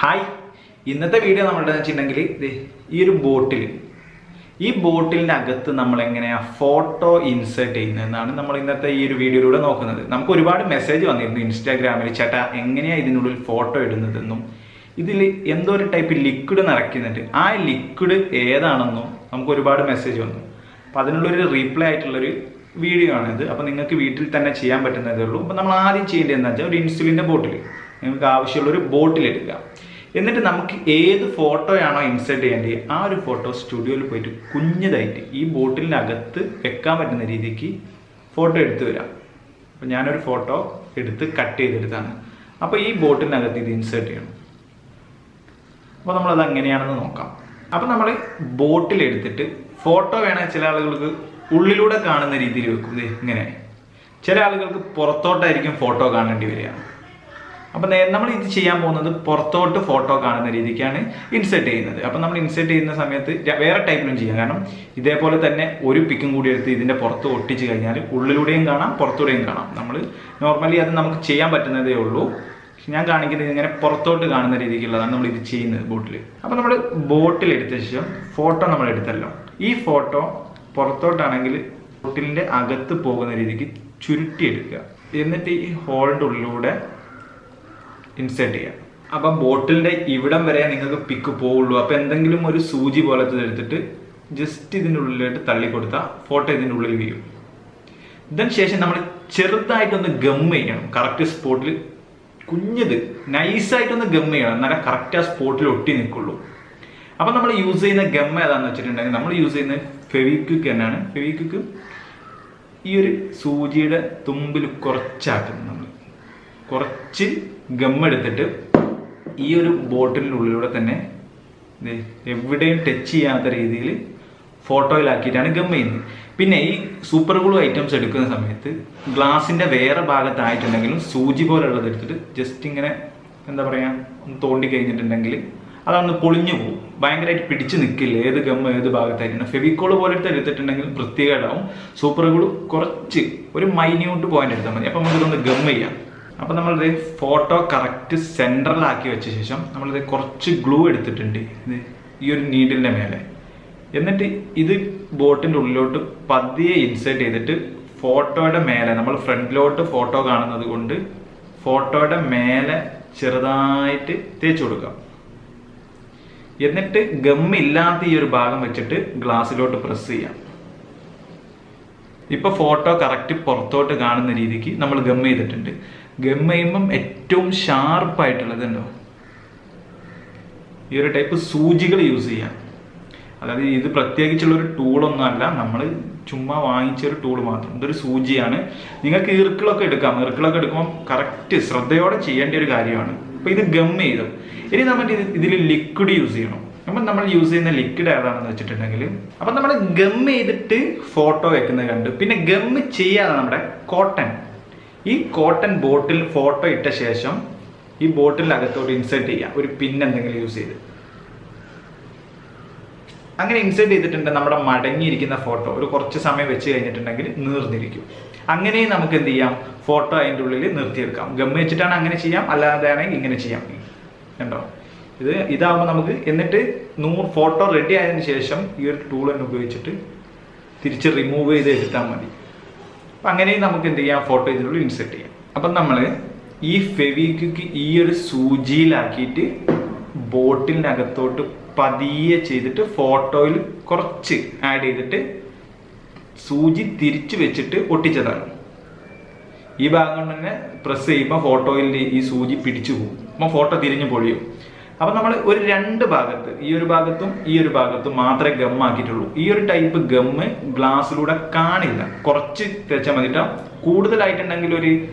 Hi, ഇന്നത്തെ video നമ്മളുടെ വെച്ചിട്ടുണ്ടെങ്കിൽ ഈ ബോട്ടിലിൻ്റെ അകത്ത് നമ്മൾ എങ്ങനെയാണ് ഫോട്ടോ ഇൻസേർട്ട് ചെയ്യുന്നതെന്നാണ് നമ്മൾ ഇന്നത്തെ ഈ ഒരു വീഡിയോയിലൂടെ നോക്കുന്നത്. നമുക്ക് ഒരുപാട് മെസ്സേജ് വന്നിരുന്നു ഇൻസ്റ്റാഗ്രാമിൽ, ചേട്ടാ എങ്ങനെയാണ് ഇതിനുള്ളിൽ ഫോട്ടോ ഇടുന്നതെന്നും ഇതിൽ എന്തോ ഒരു ടൈപ്പ് ലിക്വിഡ് നിറയ്ക്കുന്നുണ്ട്, ആ ലിക്വിഡ് ഏതാണെന്നും നമുക്ക് ഒരുപാട് മെസ്സേജ് വന്നു. അപ്പോൾ അതിനുള്ളൊരു റീപ്ലൈ ആയിട്ടുള്ളൊരു വീഡിയോ ആണിത്. അപ്പോൾ നിങ്ങൾക്ക് വീട്ടിൽ തന്നെ ചെയ്യാൻ പറ്റുന്നതേ ഉള്ളൂ. അപ്പോൾ നമ്മൾ ആദ്യം ചെയ്യേണ്ടത് എന്താ വെച്ചാൽ ഒരു ഇൻസുലിൻ്റെ ബോട്ടിൽ, നിങ്ങൾക്ക് ആവശ്യമുള്ളൊരു ബോട്ടിൽ എടുക്കുക. എന്നിട്ട് നമുക്ക് ഏത് ഫോട്ടോയാണോ ഇൻസേർട്ട് ചെയ്യേണ്ടത് ആ ഒരു ഫോട്ടോ സ്റ്റുഡിയോയിൽ പോയിട്ട് കുഞ്ഞതായിട്ട് ഈ ബോട്ടിലിൻ്റെ അകത്ത് വെക്കാൻ പറ്റുന്ന രീതിക്ക് ഫോട്ടോ എടുത്തു വരാം. അപ്പോൾ ഞാനൊരു ഫോട്ടോ എടുത്ത് കട്ട് ചെയ്തെടുത്താണ്. അപ്പോൾ ഈ ബോട്ടിലിനകത്ത് ഇത് ഇൻസേർട്ട് ചെയ്യണം. അപ്പോൾ നമ്മളത് എങ്ങനെയാണെന്ന് നോക്കാം. അപ്പോൾ നമ്മൾ ബോട്ടിൽ എടുത്തിട്ട് ഫോട്ടോ വേണമെങ്കിൽ ചില ആളുകൾക്ക് ഉള്ളിലൂടെ കാണുന്ന രീതിയിൽ വെക്കും. ഇങ്ങനെ ചില ആളുകൾക്ക് പുറത്തോട്ടായിരിക്കും ഫോട്ടോ കാണേണ്ടി വരിക. അപ്പം നമ്മൾ ഇത് ചെയ്യാൻ പോകുന്നത് പുറത്തോട്ട് ഫോട്ടോ കാണുന്ന രീതിക്കാണ് ഇൻസേർട്ട് ചെയ്യുന്നത്. അപ്പം നമ്മൾ ഇൻസേർട്ട് ചെയ്യുന്ന സമയത്ത് വേറെ ടൈപ്പിലും ചെയ്യാം. കാരണം ഇതേപോലെ തന്നെ ഒരു പിക്കും കൂടി എടുത്ത് ഇതിൻ്റെ പുറത്ത് ഒട്ടിച്ച് കഴിഞ്ഞാൽ ഉള്ളിലൂടെയും കാണാം പുറത്തൂടെയും കാണാം. നമ്മൾ നോർമലി അത് നമുക്ക് ചെയ്യാൻ പറ്റുന്നതേ ഉള്ളൂ. ഞാൻ കാണിക്കുന്നത് ഇങ്ങനെ പുറത്തോട്ട് കാണുന്ന രീതിക്കുള്ളതാണ് നമ്മൾ ഇത് ചെയ്യുന്നത് ബോട്ടിൽ. അപ്പം നമ്മൾ ബോട്ടിൽ എടുത്ത ശേഷം ഫോട്ടോ നമ്മൾ എടുത്തല്ലോ, ഈ ഫോട്ടോ പുറത്തോട്ടാണെങ്കിൽ ബോട്ടിലിൻ്റെ അകത്ത് പോകുന്ന രീതിക്ക് ചുരുട്ടിയെടുക്കുക. എന്നിട്ട് ഈ ഹോളിൻ്റെ ഉള്ളിലൂടെ ഇൻസേർട്ട് ചെയ്യാം. അപ്പം ബോട്ടിലിൻ്റെ ഇവിടം വരെ നിങ്ങൾക്ക് പിക്ക് പോവുള്ളൂ. അപ്പോൾ എന്തെങ്കിലും ഒരു സൂചി പോലത്തെ എടുത്തിട്ട് ജസ്റ്റ് ഇതിൻ്റെ ഉള്ളിലായിട്ട് തള്ളിക്കൊടുത്താൽ ഫോട്ടോ ഇതിൻ്റെ ഉള്ളിൽ വീഴും. ഇതിന് ശേഷം നമ്മൾ ചെറുതായിട്ടൊന്ന് ഗം ചെയ്യണം. കറക്റ്റ് സ്പോട്ടിൽ കുഞ്ഞത് നൈസായിട്ടൊന്ന് ഗം ചെയ്യണം, എന്നാലും കറക്റ്റ് ആ സ്പോട്ടിൽ ഒട്ടി നിൽക്കുള്ളൂ. അപ്പം നമ്മൾ യൂസ് ചെയ്യുന്ന ഗം ഏതാണെന്ന് വെച്ചിട്ടുണ്ടെങ്കിൽ നമ്മൾ യൂസ് ചെയ്യുന്നത് ഫെവിക്വിക്ക് തന്നെയാണ്. ഫെവിക്വിക്ക് ഈ ഒരു സൂചിയുടെ തുമ്പിൽ കുറച്ചാക്കണം. നമ്മൾ കുറച്ച് ഗം എടുത്തിട്ട് ഈ ഒരു ബോട്ടിലിൻ്റെ ഉള്ളിലൂടെ തന്നെ എവിടെയും ടച്ച് ചെയ്യാത്ത രീതിയിൽ ഫോട്ടോയിലാക്കിയിട്ടാണ് ഗം ചെയ്യുന്നത്. പിന്നെ ഈ സൂപ്പർ ഗ്ലൂ ഐറ്റംസ് എടുക്കുന്ന സമയത്ത് ഗ്ലാസിൻ്റെ വേറെ ഭാഗത്തായിട്ടുണ്ടെങ്കിലും സൂചി പോലുള്ളത് എടുത്തിട്ട് ജസ്റ്റ് ഇങ്ങനെ എന്താ പറയുക ഒന്ന് തോണ്ടി കഴിഞ്ഞിട്ടുണ്ടെങ്കിൽ അതൊന്ന് പൊളിഞ്ഞു പോകും, ഭയങ്കരമായിട്ട് പിടിച്ച് നിൽക്കില്ല. ഏത് ഗം ഏത് ഭാഗത്തായിട്ടുണ്ട്. ഫെവിക്കോൾ പോലത്തെ എടുത്തിട്ടുണ്ടെങ്കിൽ വൃത്തികേടാവും. സൂപ്പർ ഗ്ലൂ കുറച്ച് ഒരു മൈന്യൂട്ട് പോയിന്റ് എടുത്താൽ മതി. അപ്പം നമുക്കിതൊന്ന് ഗം ചെയ്യാം. അപ്പം നമ്മളിത് ഫോട്ടോ കറക്റ്റ് സെൻറ്ററിലാക്കി വെച്ച ശേഷം നമ്മളിത് കുറച്ച് ഗ്ലൂ എടുത്തിട്ടുണ്ട് ഈ ഒരു നീഡിലിൻ്റെ മേലെ. എന്നിട്ട് ഇത് ബോട്ടിൻ്റെ ഉള്ളിലോട്ട് പതിയെ ഇൻസേർട്ട് ചെയ്തിട്ട് ഫോട്ടോയുടെ മേലെ, നമ്മൾ ഫ്രണ്ടിലോട്ട് ഫോട്ടോ കാണുന്നത് കൊണ്ട് ഫോട്ടോയുടെ മേലെ ചെറുതായിട്ട് തേച്ച് കൊടുക്കാം. എന്നിട്ട് ഗമ്മില്ലാത്ത ഈ ഒരു ഭാഗം വെച്ചിട്ട് ഗ്ലാസ്സിലോട്ട് പ്രസ് ചെയ്യാം. ഇപ്പൊ ഫോട്ടോ കറക്റ്റ് പുറത്തോട്ട് കാണുന്ന രീതിക്ക് നമ്മൾ ഗം ചെയ്തിട്ടുണ്ട്. ഗം ചെയ്യുമ്പം ഏറ്റവും ഷാർപ്പായിട്ടുള്ളതുണ്ടോ ഈ ഒരു ടൈപ്പ് സൂചികൾ യൂസ് ചെയ്യാം. അതായത് ഇത് പ്രത്യേകിച്ചുള്ളൊരു ടൂളൊന്നും അല്ല, നമ്മൾ ചുമ്മാ വാങ്ങിച്ചൊരു ടൂൾ മാത്രം. ഇതൊരു സൂചിയാണ്. നിങ്ങൾക്ക് ഈർക്കിളൊക്കെ എടുക്കാം. ഈർക്കിളൊക്കെ എടുക്കുമ്പോൾ കറക്റ്റ് ശ്രദ്ധയോടെ ചെയ്യേണ്ട ഒരു കാര്യമാണ്. അപ്പോൾ ഇത് ഗം ചെയ്തു. ഇനി നമ്മൾ ഇതിൽ ലിക്വിഡ് യൂസ് ചെയ്യണം. അപ്പം നമ്മൾ യൂസ് ചെയ്യുന്ന ലിക്വിഡ് ഏതാണെന്ന് വെച്ചിട്ടുണ്ടെങ്കിൽ, അപ്പം നമ്മൾ ഗം ചെയ്തിട്ട് ഫോട്ടോ വെക്കുന്നത് കണ്ട്, പിന്നെ ഗം ചെയ്യാതെ നമ്മുടെ കോട്ടൺ, ഈ കോട്ടൺ ബോട്ടിൽ ഫോട്ടോ ഇട്ട ശേഷം ഈ ബോട്ടിലിനകത്തോട്ട് ഇൻസേർട്ട് ചെയ്യാം. ഒരു പിൻ എന്തെങ്കിലും യൂസ് ചെയ്ത് അങ്ങനെ ഇൻസേർട്ട് ചെയ്തിട്ടുണ്ട്. നമ്മുടെ മടങ്ങിയിരിക്കുന്ന ഫോട്ടോ ഒരു കുറച്ച് സമയം വെച്ച് കഴിഞ്ഞിട്ടുണ്ടെങ്കിൽ നീർന്നിരിക്കും. അങ്ങനെയും നമുക്ക് എന്ത് ചെയ്യാം, ഫോട്ടോ അതിൻ്റെ ഉള്ളിൽ നിർത്തിയെടുക്കാം. ഗം വെച്ചിട്ടാണ് അങ്ങനെ ചെയ്യാം, അല്ലാതെ ആണെങ്കിൽ ഇങ്ങനെ ചെയ്യാം. കണ്ടോ, ഇതാവുമ്പോൾ നമുക്ക് എന്നിട്ട് ഫോട്ടോ റെഡി ആയതിനു ശേഷം ഈ ഒരു ടൂൾ തന്നെ ഉപയോഗിച്ചിട്ട് തിരിച്ച് റിമൂവ് ചെയ്ത് എടുത്താൽ മതി. അപ്പം അങ്ങനെയും നമുക്ക് എന്ത് ചെയ്യാം, ഫോട്ടോ ഇതിനുള്ളിൽ ഇൻസേർട്ട് ചെയ്യാം. അപ്പം നമ്മൾ ഈ ഫെവിക്വിക്ക് ഈ ഒരു സൂചിയിലാക്കിയിട്ട് ബോട്ടിലിനകത്തോട്ട് പതിയെ ചെയ്തിട്ട് ഫോട്ടോയിൽ കുറച്ച് ആഡ് ചെയ്തിട്ട് സൂചി തിരിച്ചു വെച്ചിട്ട് ഒട്ടിച്ചതാണ്. ഈ ഭാഗം കൊണ്ട് തന്നെ പ്രസ് ചെയ്യുമ്പോൾ ഫോട്ടോയിൽ ഈ സൂചി പിടിച്ചു പോകും. അപ്പോൾ ഫോട്ടോ തിരിഞ്ഞു പൊളിയും. അപ്പം നമ്മൾ ഒരു രണ്ട് ഭാഗത്ത്, ഈ ഒരു ഭാഗത്തും ഈ ഒരു ഭാഗത്തും മാത്രമേ ഗം ആക്കിയിട്ടുള്ളൂ. ഈ ഒരു ടൈപ്പ് ഗമ്മ് ഗ്ലാസ്സിലൂടെ കാണില്ല, കുറച്ച് തേച്ചാൽ മതിട്ടാ. കൂടുതലായിട്ടുണ്ടെങ്കിൽ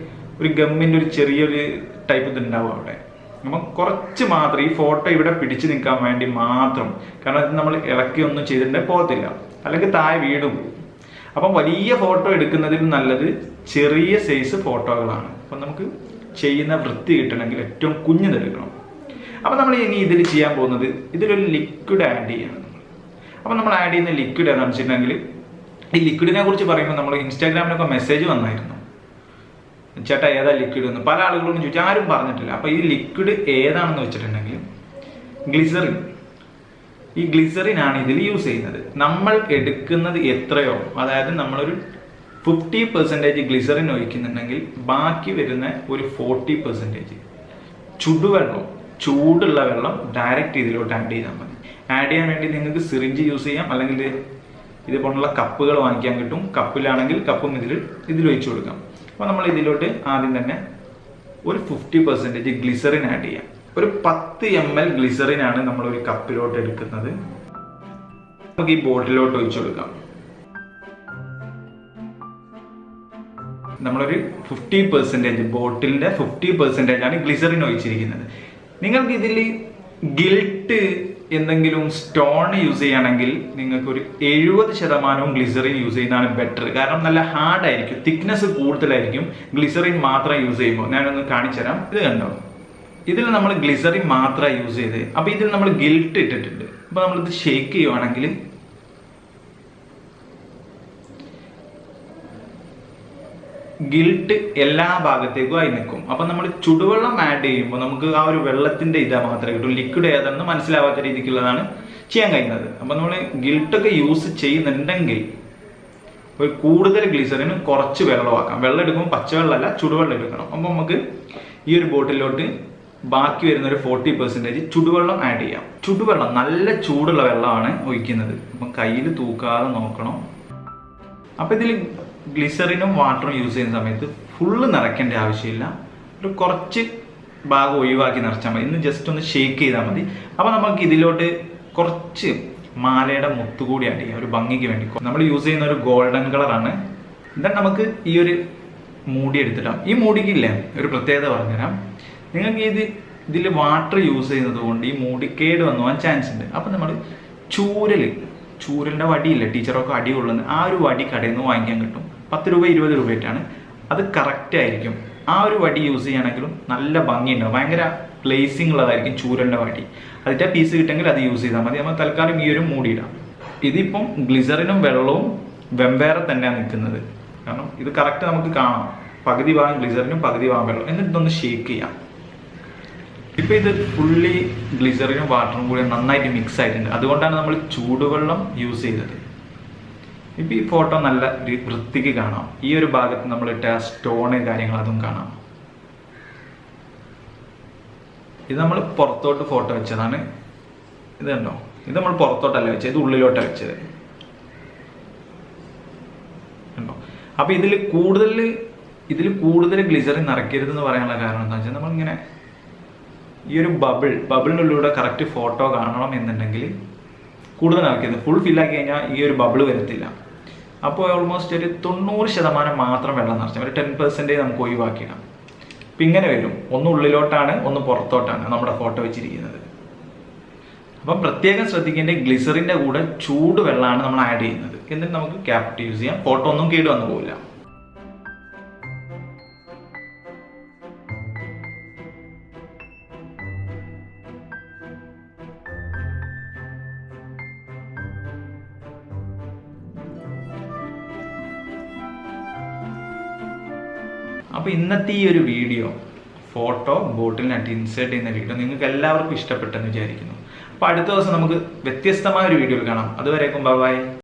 ഒരു ഗമ്മിൻ്റെ ഒരു ചെറിയൊരു ടൈപ്പ് ഇതുണ്ടാവും അവിടെ. അപ്പം കുറച്ച് മാത്രം ഈ ഫോട്ടോ ഇവിടെ പിടിച്ചു നിൽക്കാൻ വേണ്ടി മാത്രം, കാരണം ഇത് നമ്മൾ ഇളക്കി ഒന്നും ചെയ്തിട്ടുണ്ടെങ്കിൽ പോകത്തില്ല, അല്ലെങ്കിൽ താഴെ വീട് പോകും. അപ്പം വലിയ ഫോട്ടോ എടുക്കുന്നതിലും നല്ലത് ചെറിയ സൈസ് ഫോട്ടോകളാണ്. അപ്പം നമുക്ക് ചെയ്യുന്ന വൃത്തി കിട്ടണമെങ്കിൽ ഏറ്റവും കുഞ്ഞിതെടുക്കണം. അപ്പം നമ്മൾ ഇനി ഇതിൽ ചെയ്യാൻ പോകുന്നത്, ഇതിലൊരു ലിക്വിഡ് ആഡ് ചെയ്യണം നമ്മൾ. അപ്പം നമ്മൾ ആഡ് ചെയ്യുന്ന ലിക്വിഡ് ഏതാണെന്ന് വെച്ചിട്ടുണ്ടെങ്കിൽ, ഈ ലിക്വിഡിനെ കുറിച്ച് പറയുമ്പോൾ നമ്മൾ ഇൻസ്റ്റാഗ്രാമിലൊക്കെ മെസ്സേജ് വന്നായിരുന്നു, ചേട്ടാ ഏതാ ലിക്വിഡ് എന്ന് പല ആളുകളോടും ചോദിച്ചാൽ ആരും പറഞ്ഞിട്ടില്ല. അപ്പോൾ ഈ ലിക്വിഡ് ഏതാണെന്ന് വെച്ചിട്ടുണ്ടെങ്കിൽ ഗ്ലിസറിൻ. ഈ ഗ്ലിസറിനാണ് ഇതിൽ യൂസ് ചെയ്യുന്നത്. നമ്മൾ എടുക്കുന്നത് എത്രയോ, അതായത് നമ്മളൊരു 50% ഗ്ലിസറിൻ ഒഴിക്കുന്നുണ്ടെങ്കിൽ ബാക്കി വരുന്ന ഒരു 40% ചുടുവെള്ളം, ചൂടുള്ള വെള്ളം ഡയറക്റ്റ് ഇതിലോട്ട് ആഡ് ചെയ്താൽ മതി. ആഡ് ചെയ്യാൻ വേണ്ടി നിങ്ങൾക്ക് സിറിഞ്ച് യൂസ് ചെയ്യാം, അല്ലെങ്കിൽ ഇതുപോലുള്ള കപ്പുകൾ വാങ്ങിക്കാൻ കിട്ടും. കപ്പിലാണെങ്കിൽ കപ്പും ഇതിലൊഴിച്ചു കൊടുക്കാം. അപ്പോൾ നമ്മൾ ഇതിലോട്ട് ആദ്യം തന്നെ ഒരു 50% ഗ്ലിസറിൻ ആഡ് ചെയ്യാം. ഒരു 10 ml ഗ്ലിസറിനാണ് നമ്മൾ ഒരു കപ്പിലോട്ട് എടുക്കുന്നത്. നമുക്ക് ഈ ബോട്ടിലോട്ട് ഒഴിച്ചു കൊടുക്കാം. നമ്മളൊരു 50% ബോട്ടിലിന്റെ 50% ആണ് ഗ്ലിസറിൻ ഒഴിച്ചിരിക്കുന്നത്. നിങ്ങൾക്ക് ഇതിൽ ഗിൽട്ട് എന്തെങ്കിലും സ്റ്റോൺ യൂസ് ചെയ്യുകയാണെങ്കിൽ നിങ്ങൾക്ക് ഒരു 70% ഗ്ലിസറിൻ യൂസ് ചെയ്യുന്നതാണ് ബെറ്റർ. കാരണം നല്ല ഹാർഡായിരിക്കും, തിക്നെസ് കൂടുതലായിരിക്കും ഗ്ലിസറിൻ മാത്രം യൂസ് ചെയ്യുമ്പോൾ. ഞാനൊന്ന് കാണിച്ചു തരാം. ഇത് കണ്ടോ, ഇതിൽ നമ്മൾ ഗ്ലിസറിൻ മാത്രം യൂസ് ചെയ്ത്, അപ്പോൾ ഇതിൽ നമ്മൾ ഗിൽട്ട് ഇട്ടിട്ടുണ്ട്. അപ്പോൾ നമ്മളിത് ഷേക്ക് ചെയ്യുവാണെങ്കിൽ ഗിൽട്ട് എല്ലാ ഭാഗത്തേക്കും ആയി നിൽക്കും. അപ്പം നമ്മൾ ചുടുവെള്ളം ആഡ് ചെയ്യുമ്പോൾ നമുക്ക് ആ ഒരു വെള്ളത്തിന്റെ ഇതാ മാത്രമേ കിട്ടും. ലിക്വിഡ് ഏതാണെന്ന് മനസ്സിലാവാത്ത രീതിക്കുള്ളതാണ് ചെയ്യാൻ കഴിയുന്നത്. അപ്പം നമ്മൾ ഗിൽട്ടൊക്കെ യൂസ് ചെയ്യുന്നുണ്ടെങ്കിൽ ഒരു കൂടുതൽ ഗ്ലിസറിന് കുറച്ച് വെള്ളമാക്കാം. വെള്ളം എടുക്കുമ്പോൾ പച്ചവെള്ളമല്ല, ചുടുവെള്ളം എടുക്കണം. അപ്പം നമുക്ക് ഈ ഒരു ബോട്ടിലോട്ട് ബാക്കി വരുന്ന ഒരു 40% ചുടുവെള്ളം ആഡ് ചെയ്യാം. ചുടുവെള്ളം, നല്ല ചൂടുള്ള വെള്ളമാണ് ഒഴിക്കുന്നത്. അപ്പം കയ്യിൽ തൂക്കാതെ നോക്കണം. അപ്പം ഇതിൽ ഗ്ലിസറിനും വാട്ടറും യൂസ് ചെയ്യുന്ന സമയത്ത് ഫുള്ള് നിറയ്ക്കേണ്ട ആവശ്യമില്ല. ഒരു കുറച്ച് ഭാഗം ഒഴിവാക്കി നിറച്ചാൽ മതി. ഇന്ന് ജസ്റ്റ് ഒന്ന് ഷേക്ക് ചെയ്താൽ മതി. അപ്പോൾ നമുക്ക് ഇതിലോട്ട് കുറച്ച് മാലയുടെ മുത്തുകൂടി ആഡ് ചെയ്യാം, ഒരു ഭംഗിക്ക് വേണ്ടി. നമ്മൾ യൂസ് ചെയ്യുന്ന ഒരു ഗോൾഡൻ കളറാണ്. എന്നാൽ നമുക്ക് ഈ ഒരു മൂടി എടുത്തിടാം. ഈ മൂടിക്കില്ലേ ഒരു പ്രത്യേകത പറഞ്ഞുതരാം. നിങ്ങൾക്ക് ഇതിൽ വാട്ടർ യൂസ് ചെയ്യുന്നത് കൊണ്ട് ഈ മൂടി കേട് വന്നു പോകാൻ ചാൻസ് ഉണ്ട്. അപ്പം നമ്മൾ ചൂരലിൻ്റെ വടിയില്ലേ, ടീച്ചറൊക്കെ അടി കൊള്ളുന്നത്, ആ ഒരു വടി കടയിൽ നിന്ന് വാങ്ങിക്കാൻ കിട്ടും. 10 രൂപ 20 രൂപയായിട്ടാണ്. അത് കറക്റ്റ് ആയിരിക്കും. ആ ഒരു വടി യൂസ് ചെയ്യുകയാണെങ്കിലും നല്ല ഭംഗിയുണ്ടാവും. ഭയങ്കര പ്ലേസിംഗ് ഉള്ളതായിരിക്കും ചൂരലിൻ്റെ വടി. അതിൻ്റെ പീസ് കിട്ടുമെങ്കിൽ അത് യൂസ് ചെയ്താൽ മതി. നമ്മൾ തൽക്കാലം ഈ ഒരു മൂടിയിടാം. ഇതിപ്പം ഗ്ലിസറിനും വെള്ളവും വെമ്പേറെ തന്നെയാണ് നിൽക്കുന്നത്. കാരണം ഇത് കറക്റ്റ് നമുക്ക് കാണാം. പകുതി ഭാഗം ഗ്ലിസറിനും പകുതി ഭാഗം വെള്ളം. എന്നിട്ട് ഇതൊന്ന് ഷേക്ക് ചെയ്യാം. ഇപ്പം ഇത് ഫുള്ളി ഗ്ലിസറിനും വാട്ടറും കൂടി നന്നായിട്ട് മിക്സ് ആയിട്ടുണ്ട്. അതുകൊണ്ടാണ് നമ്മൾ ചൂടുവെള്ളം യൂസ് ചെയ്തത്. ഇപ്പം ഈ ഫോട്ടോ നല്ല വൃത്തിക്ക് കാണാം. ഈ ഒരു ഭാഗത്ത് നമ്മൾ ഇട്ട സ്റ്റോണ് കാര്യങ്ങൾ അതും കാണാം. ഇത് നമ്മൾ പുറത്തോട്ട് ഫോട്ടോ വെച്ചതാണ്. ഇത് കണ്ടോ, ഇത് നമ്മൾ പുറത്തോട്ടല്ല വെച്ചത്, ഇത് ഉള്ളിലോട്ടാണ് വെച്ചത്. കണ്ടോ. അപ്പം ഇതിൽ കൂടുതൽ ഗ്ലിസറിൻ നിറയ്ക്കരുതെന്ന് പറയാനുള്ള കാരണം എന്താ വെച്ചാൽ, നമ്മളിങ്ങനെ ഈ ഒരു ബബിളിനുള്ളിലൂടെ കറക്റ്റ് ഫോട്ടോ കാണണം എന്നുണ്ടെങ്കിൽ കൂടുതൽ നിറയ്ക്കരുത്. ഫുൾ ഫില്ലാക്കി കഴിഞ്ഞാൽ ഈ ഒരു ബബിൾ വരത്തില്ല. അപ്പോൾ ഓൾമോസ്റ്റ് ഒരു 90% മാത്രം വെള്ളം നിറച്ചാൽ ഒരു 10% നമുക്ക് ഒഴിവാക്കിയിടാം. അപ്പം ഇങ്ങനെ വരും. ഒന്ന് ഉള്ളിലോട്ടാണ്, ഒന്ന് പുറത്തോട്ടാണ് നമ്മുടെ ഫോട്ടോ വെച്ചിരിക്കുന്നത്. അപ്പം പ്രത്യേകം ശ്രദ്ധിക്കേണ്ട, ഗ്ലിസറിൻ്റെ കൂടെ ചൂട് വെള്ളമാണ് നമ്മൾ ആഡ് ചെയ്യുന്നത്. എന്നിട്ട് നമുക്ക് ക്യാപ്റ്റ് യൂസ് ചെയ്യാം. ഫോട്ടോ ഒന്നും കേട് വന്നു പോകില്ല. അപ്പോൾ ഇന്നത്തെ ഈ ഒരു വീഡിയോ, ഫോട്ടോ ബോട്ടിലിനകത്ത് ഇൻസേർട്ട് ചെയ്യുന്ന വീഡിയോ നിങ്ങൾക്ക് എല്ലാവർക്കും ഇഷ്ടപ്പെട്ടെന്ന് വിചാരിക്കുന്നു. അപ്പോൾ അടുത്ത ദിവസം നമുക്ക് വ്യത്യസ്തമായ ഒരു വീഡിയോയിൽ കാണാം. അതുവരേക്കും ബൈ.